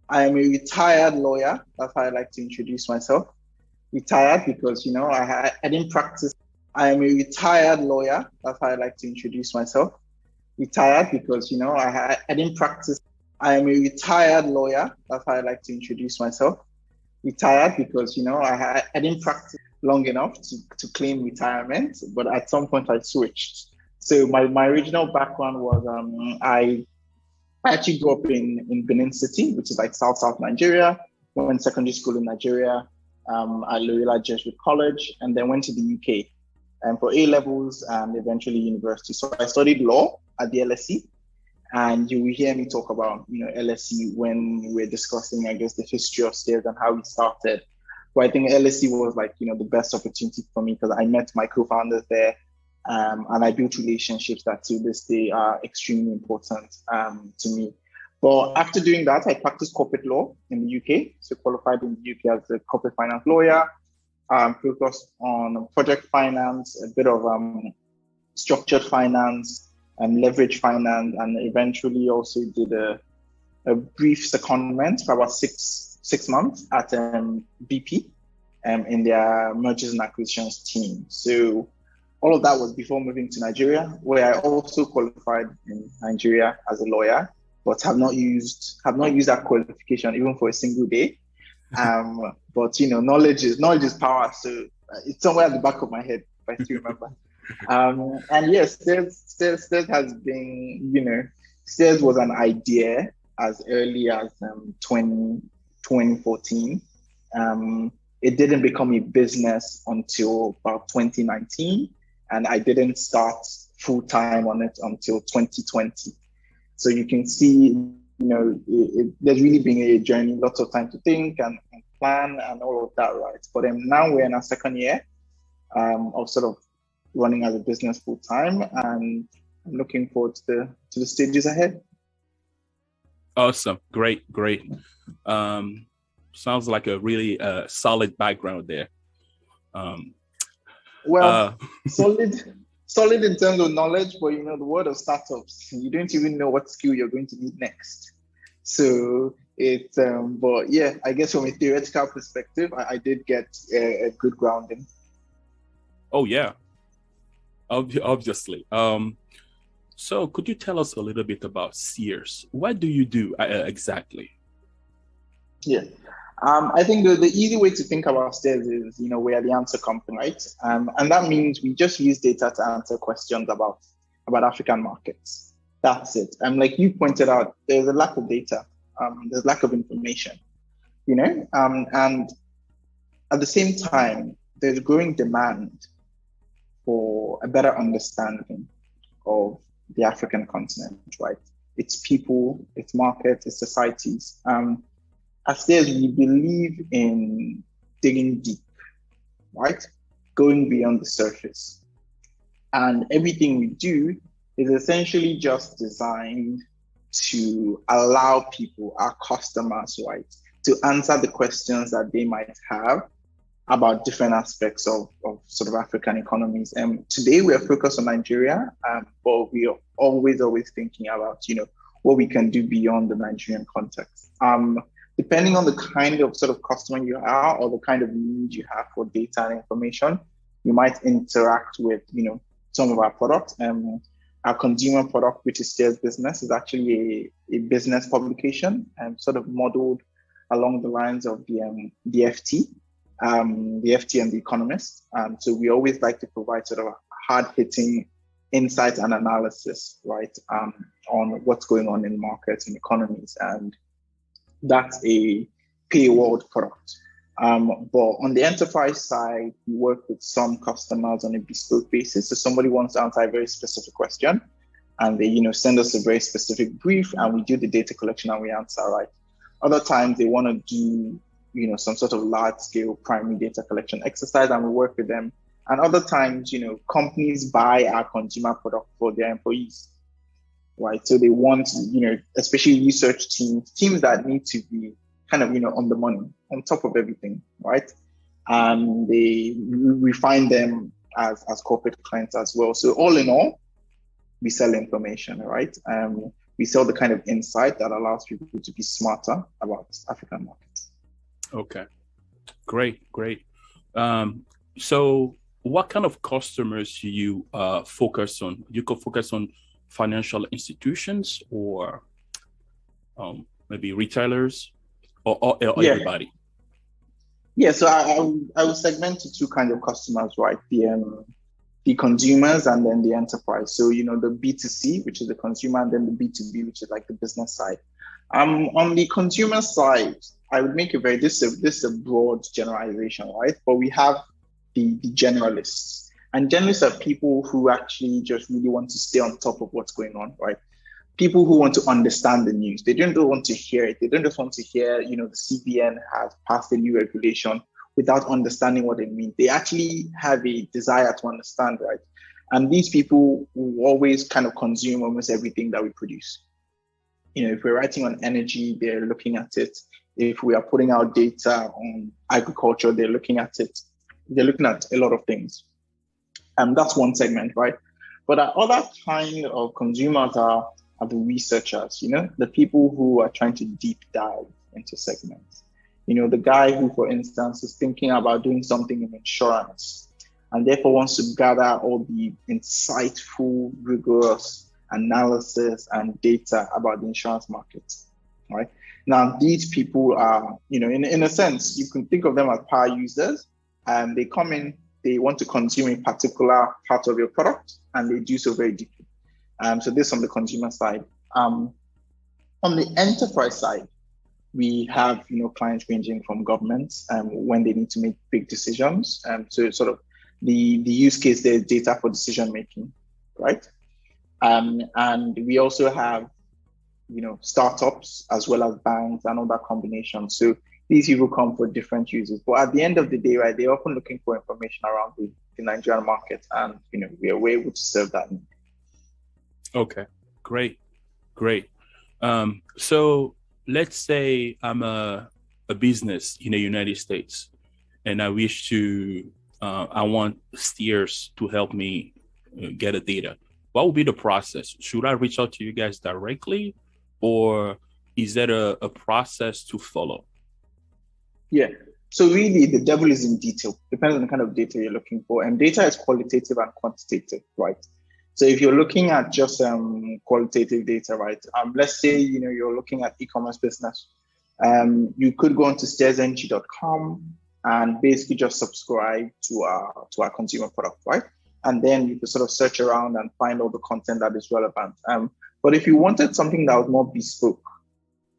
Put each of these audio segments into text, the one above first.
I am a retired lawyer. That's how I like to introduce myself. Retired because, I didn't practice. I am a retired lawyer. That's how I like to introduce myself. Retired because, I didn't practice. I am a retired lawyer. That's how I like to introduce myself. Retired because, I didn't practice long enough to claim retirement, but at some point I switched. So my original background was I actually grew up in Benin City, which is like South Nigeria. Went secondary school in Nigeria at Loyola Jesuit College, and then went to the UK for A levels and eventually university. So I studied law at the LSE, and you will hear me talk about LSE when we're discussing, I guess, the history of STEARS and how we started. But I think LSE was like the best opportunity for me because I met my co-founders there. And I built relationships that to this day are extremely important to me. But after doing that, I practiced corporate law in the UK. So qualified in the UK as a corporate finance lawyer, focused on project finance, a bit of structured finance and leverage finance, and eventually also did a brief secondment for about six months at BP in their mergers and acquisitions team. So all of that was before moving to Nigeria, where I also qualified in Nigeria as a lawyer, but have not used that qualification even for a single day. But knowledge is power, so it's somewhere at the back of my head if I still remember. And yes, STEARS has been, STEARS was an idea as early as 2014. It didn't become a business until about 2019. And I didn't start full time on it until 2020. So you can see, there's really been a journey, lots of time to think and plan and all of that, right? But now we're in our second year of sort of running as a business full time, and I'm looking forward to the stages ahead. Awesome, great. Sounds like a really solid background there. Solid in terms of knowledge, but the world of startups, you don't even know what skill you're going to need next. So it's, but yeah, I guess from a theoretical perspective, I did get a good grounding. Oh yeah, obviously. So could you tell us a little bit about STEARS? What do you do exactly? Yeah. I think the easy way to think about STEARS is, we are the answer company, right? And that means we just use data to answer questions about African markets. That's it. And like you pointed out, there's a lack of data. There's lack of information, and at the same time, there's growing demand for a better understanding of the African continent, right? Its people, its markets, its societies. As STEARS, we believe in digging deep, right? Going beyond the surface. And everything we do is essentially just designed to allow people, our customers, right, to answer the questions that they might have about different aspects of sort of African economies. And today we are focused on Nigeria, but we are always thinking about, what we can do beyond the Nigerian context. Depending on the kind of sort of customer you are or the kind of need you have for data and information, you might interact with, some of our products. Our consumer product, which is STEARS Business, is actually a business publication and sort of modeled along the lines of the FT and The Economist. So we always like to provide sort of hard-hitting insight and analysis, right, on what's going on in markets and economies. And that's a paywalled product. But on the enterprise side, we work with some customers on a bespoke basis. So somebody wants to answer a very specific question, and they, send us a very specific brief, and we do the data collection and we answer, right? Other times they want to do, some sort of large-scale primary data collection exercise, and we work with them. And other times, companies buy our consumer product for their employees, right? So they want, especially research teams that need to be kind of, on the money, on top of everything, right? And we find them as corporate clients as well. So all in all, we sell information, right? we sell the kind of insight that allows people to be smarter about African markets. Okay, great. So what kind of customers do you focus on? You could focus on financial institutions or maybe retailers or everybody? Yeah, so I would segment to two kinds of customers, right? The consumers and then the enterprise. So, the B2C, which is the consumer, and then the B2B, which is like the business side. On the consumer side, I would make this is a broad generalization, right? But we have the generalists. And generalists are people who actually just really want to stay on top of what's going on, right? People who want to understand the news. They don't just want to hear it. They don't just want to hear, the CBN has passed a new regulation without understanding what it means. They actually have a desire to understand, right? And these people will always kind of consume almost everything that we produce. If we're writing on energy, they're looking at it. If we are putting out data on agriculture, they're looking at it. They're looking at a lot of things. And that's one segment, right? But other kind of consumers are the researchers, the people who are trying to deep dive into segments. The guy who, for instance, is thinking about doing something in insurance and therefore wants to gather all the insightful, rigorous analysis and data about the insurance market, right? Now, these people are, in a sense, you can think of them as power users, and they come in, they want to consume a particular part of your product, and they do so very deeply. So this on the consumer side. On the enterprise side, we have clients ranging from governments when they need to make big decisions. So sort of the use case there is data for decision making, right? And we also have startups as well as banks and all that combination. So these people come for different uses, but at the end of the day, right, they're often looking for information around the Nigerian market, and we are able to serve that need. Okay, great. So let's say I'm a business in the United States, and I wish to, I want STEARS to help me get the data. What will be the process? Should I reach out to you guys directly, or is there a process to follow? Yeah. So really, the devil is in detail. Depends on the kind of data you're looking for, and data is qualitative and quantitative, right? So if you're looking at just qualitative data, right? Let's say you're looking at e-commerce business. You could go onto STEARSNG.com and basically just subscribe to our consumer product, right? And then you could sort of search around and find all the content that is relevant. But if you wanted something that was more bespoke,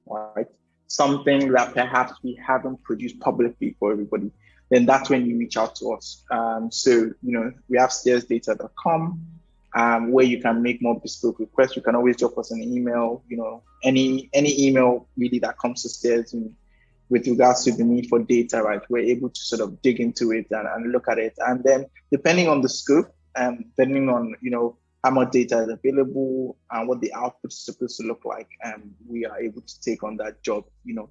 right? Something that perhaps we haven't produced publicly for everybody, then that's when you reach out to us. So we have STEARSdata.com. Where you can make more bespoke requests. You can always drop us an email, any email really that comes to STEARS with regards to the need for data, right? We're able to sort of dig into it and look at it. And then depending on the scope, depending on, how much data is available and what the output is supposed to look like, we are able to take on that job,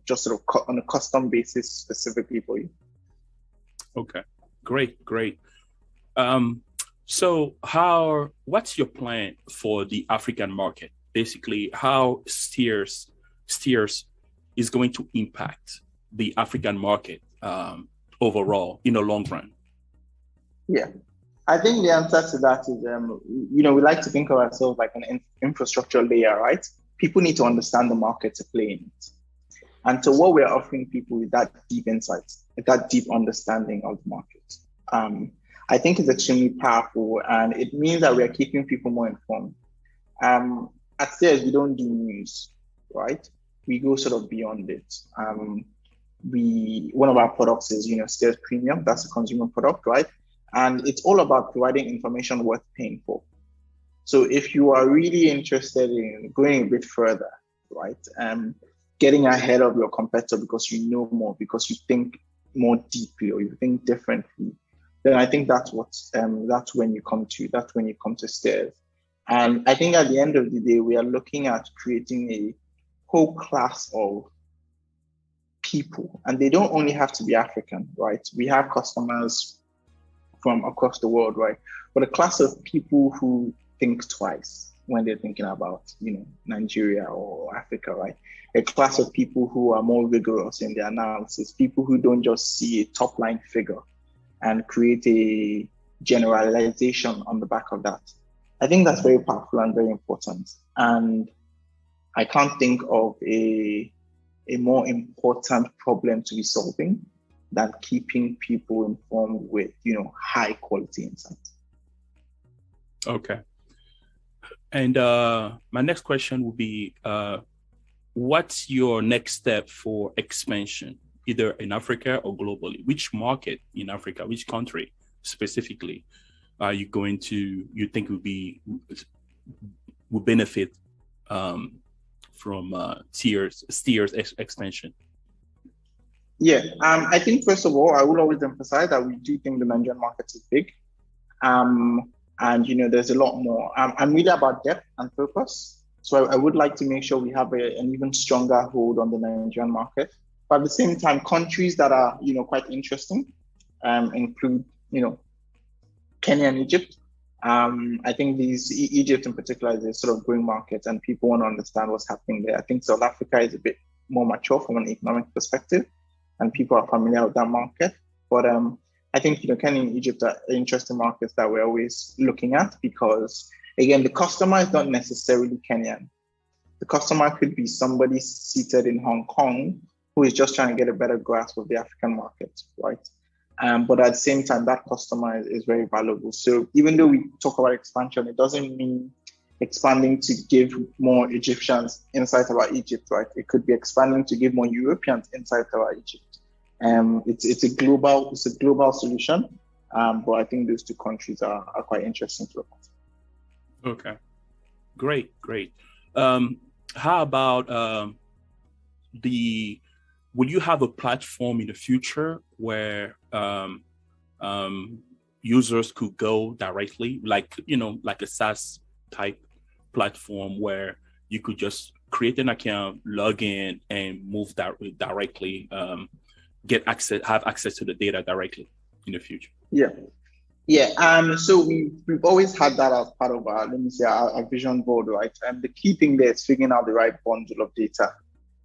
just sort of on a custom basis specifically for you. Okay, great. So what's your plan for the African market? Basically, how STEARS is going to impact the African market overall in the long run? Yeah, I think the answer to that is, we like to think of ourselves like an infrastructure layer, right? People need to understand the market to play in it. And so what we're offering people is that deep insight, that deep understanding of the market. I think it's extremely powerful, and it means that we are keeping people more informed. At STEARS, we don't do news, right? We go sort of beyond it. One of our products is, STEARS Premium. That's a consumer product, right? And it's all about providing information worth paying for. So if you are really interested in going a bit further, right, getting ahead of your competitor because you know more, because you think more deeply or you think differently, then I think that's when you come to STEARS. And I think at the end of the day, we are looking at creating a whole class of people, and they don't only have to be African, right? We have customers from across the world, right? But a class of people who think twice, when they're thinking about, Nigeria or Africa, right? A class of people who are more rigorous in their analysis, people who don't just see a top line figure and create a generalization on the back of that. I think that's very powerful and very important. And I can't think of a more important problem to be solving than keeping people informed with, high quality insights. Okay. And my next question would be, what's your next step for expansion, either in Africa or globally? Which market in Africa, which country specifically are you think would benefit from STEARS expansion? Yeah, I think first of all, I will always emphasize that we do think the Nigerian market is big. And there's a lot more. I'm really about depth and focus. So I would like to make sure we have an even stronger hold on the Nigerian market. But at the same time, countries that are quite interesting include Kenya and Egypt. I think Egypt in particular is a sort of growing market, and people want to understand what's happening there. I think South Africa is a bit more mature from an economic perspective, and people are familiar with that market. But I think Kenya and Egypt are interesting markets that we're always looking at, because again, the customer is not necessarily Kenyan. The customer could be somebody seated in Hong Kong who is just trying to get a better grasp of the African market, right? But at the same time, that customer is very valuable. So even though we talk about expansion, it doesn't mean expanding to give more Egyptians insight about Egypt, right? It could be expanding to give more Europeans insight about Egypt. It's a global solution, but I think those two countries are quite interesting to look at. Okay, great. How about will you have a platform in the future where users could go directly, like a SaaS type platform where you could just create an account, log in, and move directly, have access to the data directly in the future? Yeah. So we've always had that as part of our vision board, right? And the key thing there is figuring out the right bundle of data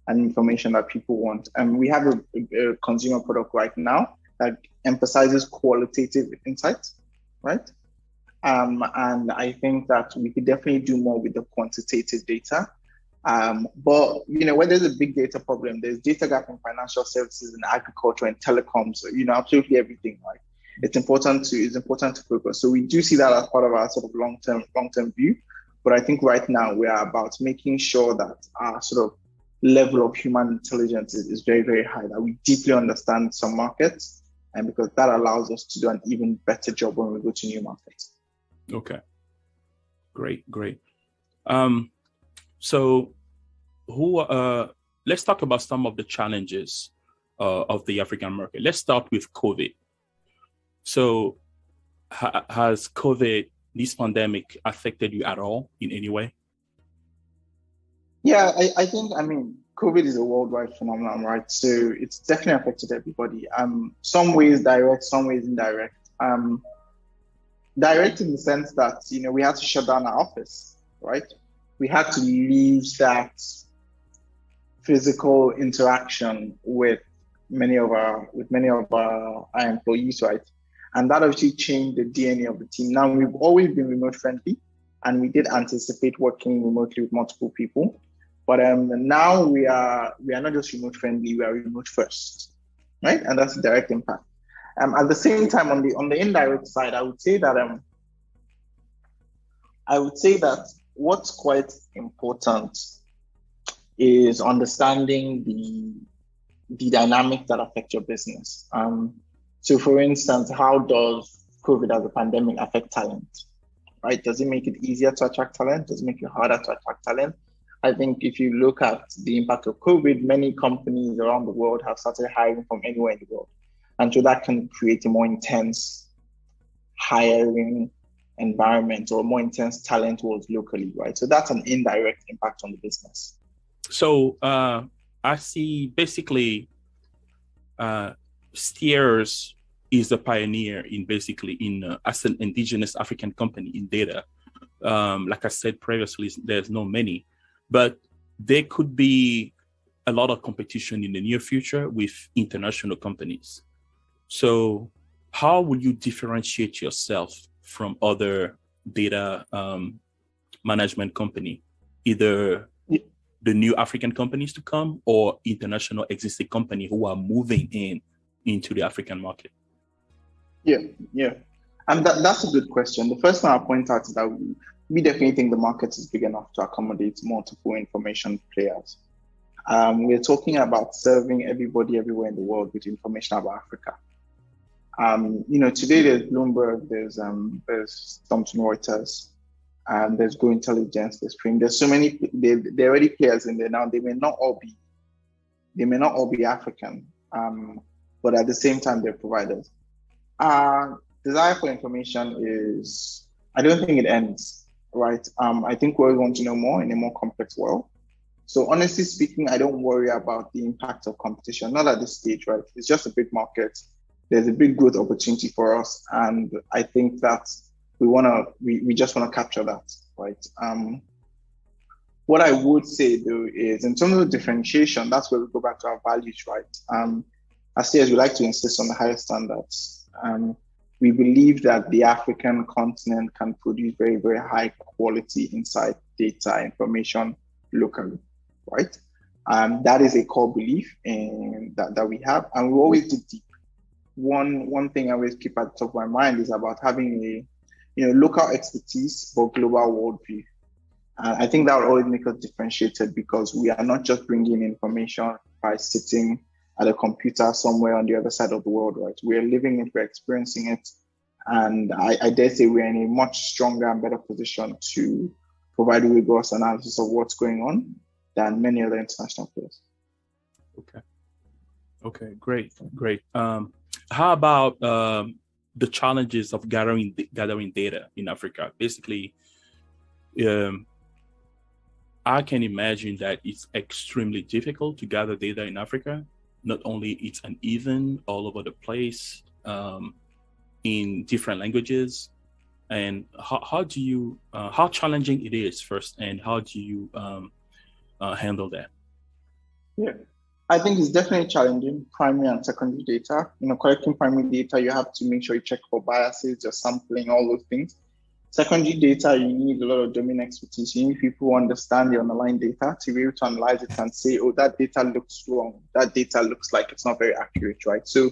and information that people want. And we have a consumer product right now that emphasizes qualitative insights, right? And I think that we could definitely do more with the quantitative data. But where there's a big data problem, there's data gap in financial services and agriculture and telecoms, absolutely everything, right? It's important to focus. So we do see that as part of our sort of long-term view. But I think right now we are about making sure that our sort of level of human intelligence is very, very high, that we deeply understand some markets, and because that allows us to do an even better job when we go to new markets. Okay. Great. So let's talk about some of the challenges of the African market. Let's start with COVID. So has COVID, this pandemic, affected you at all in any way? Yeah, I think, COVID is a worldwide phenomenon, right? So it's definitely affected everybody. Some ways direct, some ways indirect. Direct in the sense that, we had to shut down our office, right? We had to leave that physical interaction with many of our employees, right? And that actually changed the DNA of the team. Now, we've always been remote friendly, and we did anticipate working remotely with multiple people. But now we are not just remote friendly, we are remote first, right? And that's the direct impact. At the same time, on the indirect side, I would say that what's quite important is understanding the dynamics that affect your business. So for instance, how does COVID as a pandemic affect talent, right? Does it make it easier to attract talent? Does it make it harder to attract talent? I think if you look at the impact of COVID, many companies around the world have started hiring from anywhere in the world. And so that can create a more intense hiring environment or more intense talent wars locally, right? So that's an indirect impact on the business. So I see basically STEARS is a pioneer in as an indigenous African company in data. Like I said previously, there's no many, but there could be a lot of competition in the near future with international companies. So how will you differentiate yourself from other data management company, either the new African companies to come or international existing company who are moving into the African market? Yeah. And that's a good question. The first thing I'll point out is that we definitely think the market is big enough to accommodate multiple information players. We're talking about serving everybody everywhere in the world with information about Africa. Today there's Bloomberg, there's Thomson Reuters, and there's Go Intelligence, there's Stream. There's so many. There are already players in there now. They may not all be African, but at the same time they're providers. Desire for information is, I don't think it ends, right? I think we want to know more in a more complex world. So honestly speaking, I don't worry about the impact of competition, not at this stage, right? It's just a big market. There's a big growth opportunity for us. And I think that we just want to capture that, right? What I would say though is in terms of differentiation, that's where we go back to our values, right? As STEARS, we like to insist on the highest standards. We believe that the African continent can produce very, very high quality insight, data, information locally, right? That is a core belief that we have, and we always dig deep. One thing I always keep at the top of my mind is about having a local expertise but global worldview. And I think that will always make us differentiated because we are not just bringing information by sitting at a computer somewhere on the other side of the world, right? We're living it, we're experiencing it. And I dare say we're in a much stronger and better position to provide a rigorous analysis of what's going on than many other international players. Okay, great. How about the challenges of gathering data in Africa? Basically, I can imagine that it's extremely difficult to gather data in Africa. Not only it's uneven all over the place, in different languages, and how do you how challenging it is first, and how do you handle that? Yeah, I think it's definitely challenging. Primary and secondary data. Collecting primary data, you have to make sure you check for biases, your sampling, all those things. Secondary data, you need a lot of domain expertise. You need people who understand the underlying data to be able to analyze it and say, oh, that data looks wrong. That data looks like it's not very accurate, right? So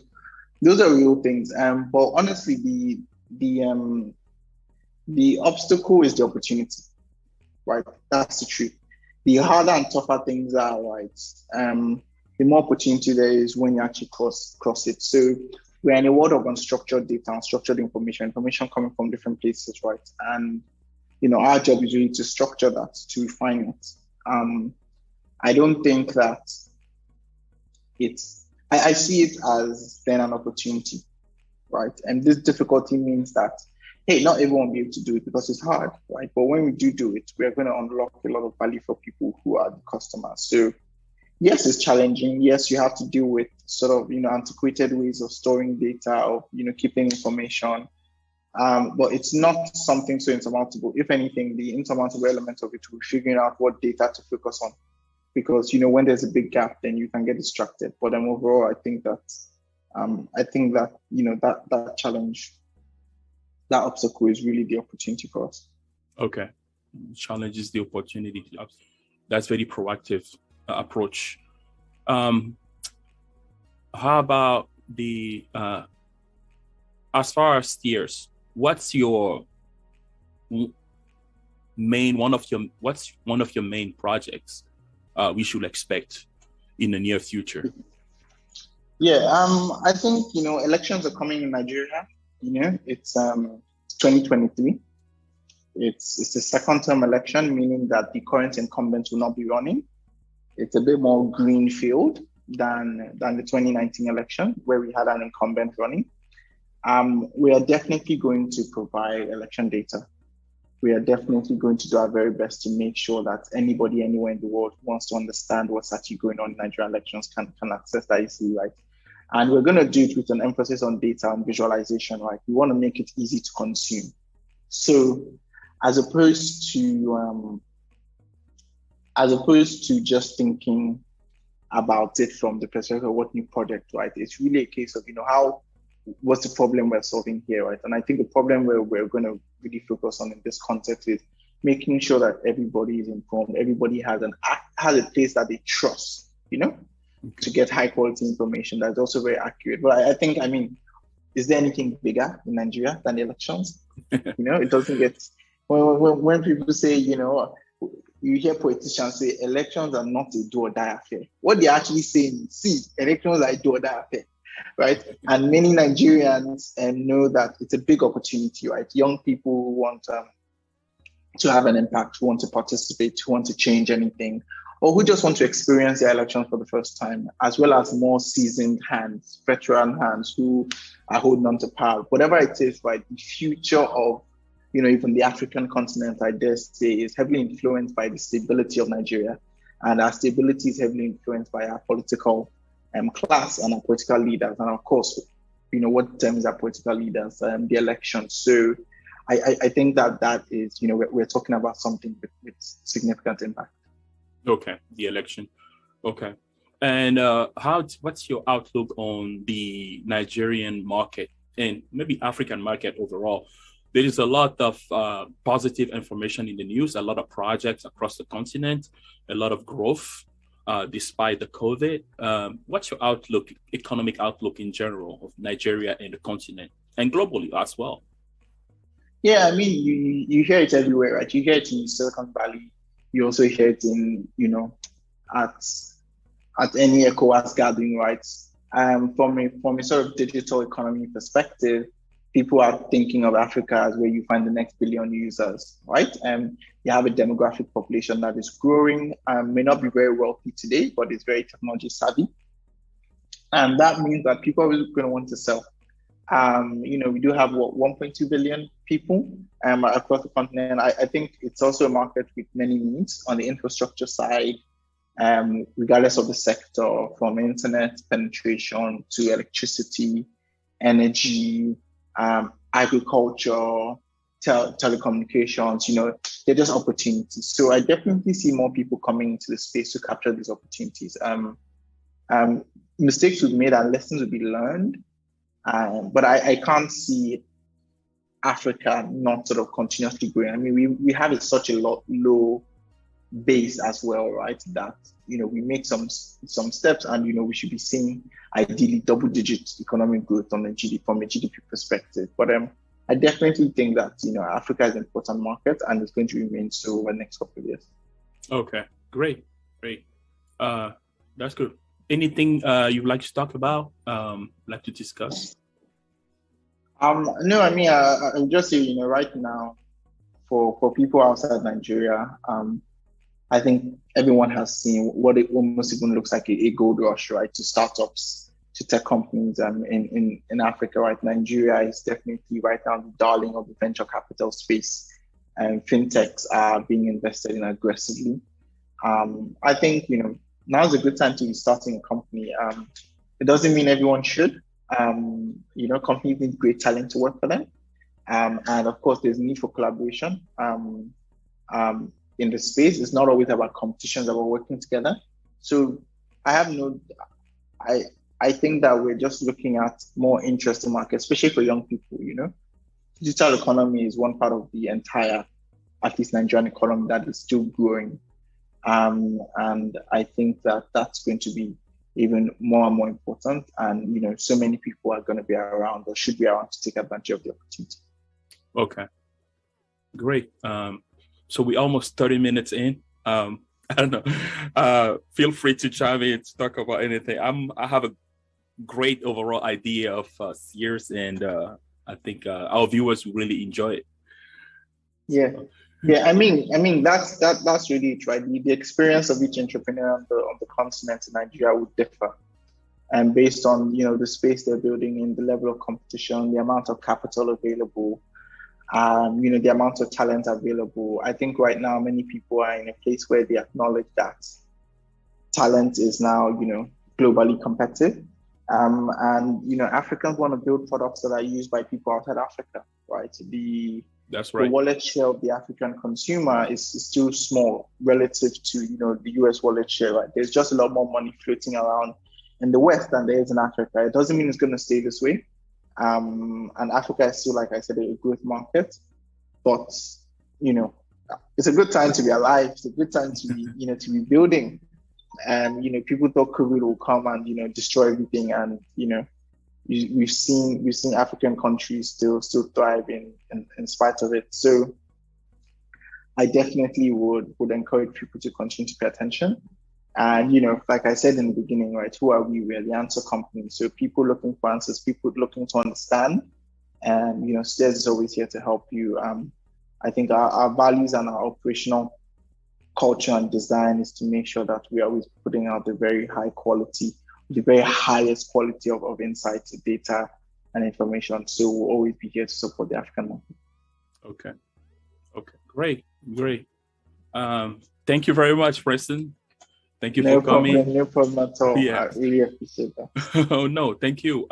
those are real things. But honestly, the obstacle is the opportunity, right? That's the truth. The harder and tougher things are, right? The more opportunity there is when you actually cross it. So we're in a world of unstructured data, unstructured information coming from different places, right? And our job is really to structure that, to refine it. I don't think that I see it as then an opportunity, right? And this difficulty means that, hey, not everyone will be able to do it because it's hard, right? But when we do it, we're going to unlock a lot of value for people who are the customers. So yes, it's challenging. Yes, you have to deal with sort of, antiquated ways of storing data, of, keeping information. But it's not something so insurmountable. If anything, the insurmountable element of it will be figuring out what data to focus on. Because, when there's a big gap, then you can get distracted. But then overall, I think that, that challenge, that obstacle is really the opportunity for us. Okay. Challenge is the opportunity. That's very proactive approach. How about the as far as STEARS, what's one of your main projects we should expect in the near future? Yeah, I think elections are coming in Nigeria. It's 2023. It's a second term election, meaning that the current incumbent will not be running. It's a bit more greenfield than the 2019 election where we had an incumbent running. We are definitely going to provide election data. We are definitely going to do our very best to make sure that anybody anywhere in the world who wants to understand what's actually going on in Nigerian elections can access that easily, right? And we're going to do it with an emphasis on data and visualization, right? We want to make it easy to consume. So as opposed to just thinking about it from the perspective of what new project, right? It's really a case of, what's the problem we're solving here, right? And I think the problem we're going to really focus on in this context is making sure that everybody is informed, everybody has a place that they trust, to get high quality information that's also very accurate. But I think, is there anything bigger in Nigeria than the elections? It doesn't get, when people say, you hear politicians say elections are not a do or die affair. What they're actually saying is, see, elections are a do or die affair, right? And many Nigerians know that it's a big opportunity, right? Young people who want to have an impact, who want to participate, who want to change anything, or who just want to experience the elections for the first time, as well as more seasoned hands, veteran hands who are holding on to power. Whatever it is, right, the future of even the African continent, I dare say, is heavily influenced by the stability of Nigeria. And our stability is heavily influenced by our political class and our political leaders. And of course, what determines our political leaders, the elections. So I think that is, we're talking about something with significant impact. Okay, the election. Okay. And what's your outlook on the Nigerian market and maybe African market overall? There is a lot of positive information in the news, a lot of projects across the continent, a lot of growth despite the COVID. What's your outlook, economic outlook in general of Nigeria and the continent and globally as well? Yeah, you hear it everywhere, right? You hear it in Silicon Valley. You also hear it in, at any ECOWAS gathering, right? From a sort of digital economy perspective, people are thinking of Africa as where you find the next billion users, right? You have a demographic population that is growing, may not be very wealthy today, but it's very technology savvy. And that means that people are really going to want to sell. We do have 1.2 billion people across the continent. I think it's also a market with many needs on the infrastructure side, regardless of the sector, from internet penetration to electricity, energy, agriculture, telecommunications, they're just opportunities. So I definitely see more people coming into the space to capture these opportunities. Mistakes will be made and lessons will be learned. But I can't see Africa not sort of continuously growing. We have such a low base as well, right? That, we make some steps and, we should be seeing ideally double-digit economic growth from a GDP perspective. But I definitely think that, Africa is an important market and it's going to remain so over the next couple of years. Okay, great. That's good. Anything you'd like to talk about, like to discuss? No, I just say, right now, for people outside Nigeria, I think everyone has seen what it almost even looks like a gold rush, right? To startups, to tech companies in Africa, right? Nigeria is definitely right now the darling of the venture capital space, and fintechs are being invested in aggressively. I think, now's a good time to be starting a company. It doesn't mean everyone should. Companies need great talent to work for them. And of course, there's need for collaboration. In the space, it's not always about competitions, about working together. So I think that we're just looking at more interesting markets, especially for young people, Digital economy is one part of the entire, at least Nigerian economy, that is still growing. And I think that that's going to be even more and more important. And, so many people are going to be around or should be around to take advantage of the opportunity. Okay, great. So we're almost 30 minutes in. I don't know. Feel free to chime in to talk about anything. I have a great overall idea of STEARS, and I think our viewers will really enjoy it. Yeah. Yeah, that's really it, right? The experience of each entrepreneur on the continent in Nigeria would differ, and based on the space they're building in, the level of competition, the amount of capital available, the amount of talent available. I think right now many people are in a place where they acknowledge that talent is now globally competitive, and Africans want to build products that are used by people outside Africa, right? That's the right. wallet share of the African consumer is still small relative to, the US wallet share, right? There's just a lot more money floating around in the West than there is in Africa. It doesn't mean it's going to stay this way. And Africa is still, like I said, a growth market. But, it's a good time to be alive. It's a good time to be, to be building. And, people thought COVID will come and, destroy everything. And, we've seen African countries still thrive in spite of it. So I definitely would encourage people to continue to pay attention. And, like I said in the beginning, right, who are we? We're the answer company. So people looking for answers, people looking to understand. And, STEARS is always here to help you. I think our values and our operational culture and design is to make sure that we are always putting out the very high quality, the very highest quality of insights, data, and information. So we'll always be here to support the African market. Okay. Great. Thank you very much, Preston. Thank you for coming. No problem at all. Yeah. I really appreciate that. Oh, no, thank you.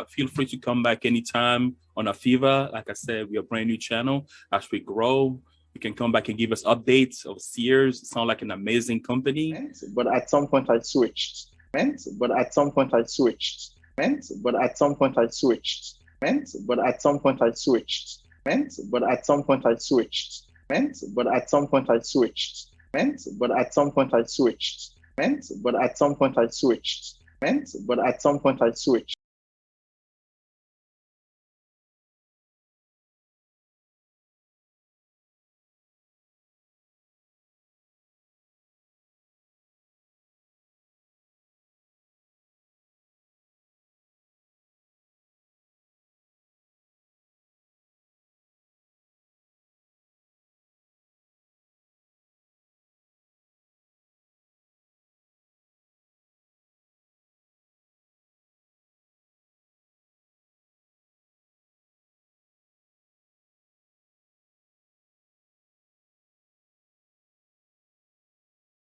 Feel free to come back anytime on Afiva. Like I said, we're a brand new channel. As we grow, you can come back and give us updates of STEARS. It sounds like an amazing company. But at some point I switched. But at some point I switched. But at some point I switched. But at some point I switched. But at some point I switched. But at some point I switched. But at some point I switched. But at some point I switched. But at some point I switched.